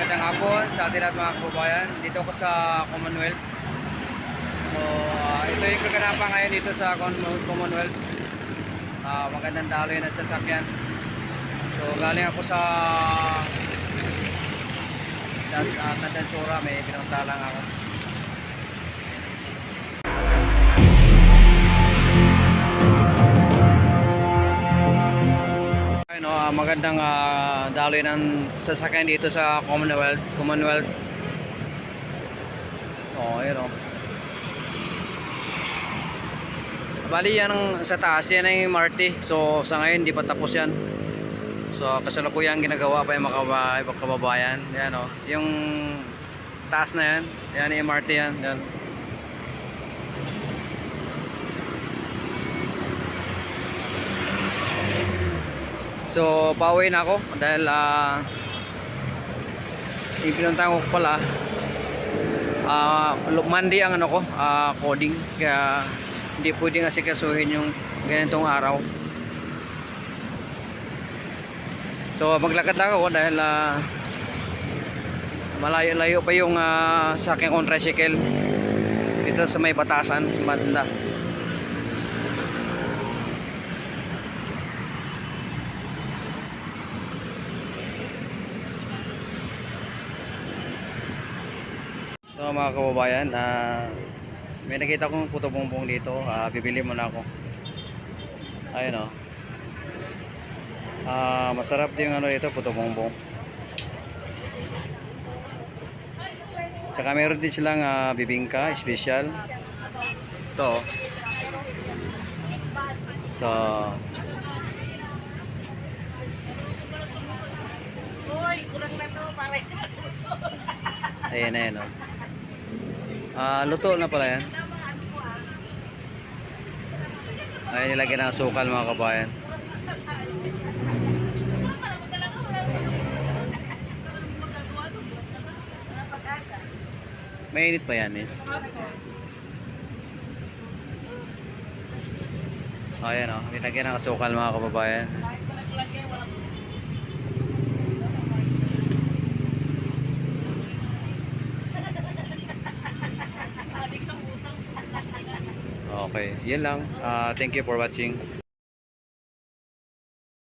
Magandang hapon sa atin at mga kababayan. Dito ako sa Commonwealth. So, ito yung kaganapan ngayon dito sa Commonwealth. Magandang daloy na sasakyan. So, galing ako sa Tandansura. May pinunta lang ako. Magandang daloy ng sasakyan dito sa Commonwealth. Ayun Bali yan sa taas, yan ay Marty. So sa ngayon hindi pa tapos yan. So kasalukuyan ginagawa pa yung mga kababayan. Yan yung taas na yan. Yan ay MRT yan. Yan. So pauwi na ako dahil ipinuntahan ko pala Monday ang coding, kaya hindi pwedeng asikasuhin yung ganitong araw. So maglakad lang ako dahil malayo-layo pa yung sa aking on tricycle dito sa may Batasan, Banda. So mga kababayan, may nakita kong puto bongbong dito. Bibili muna ako. Ayun masarap din yung dito, puto bongbong. Saka meron din silang bibingka special. Ito. So Uy, kurang na to para ayan luto na pala yan. Ayun, nilagyan ng sukal mga kabayan. Mainit pa yan, miss. Ayan nilagyan ng sukal mga kababayan. Okay, yun lang. Thank you for watching.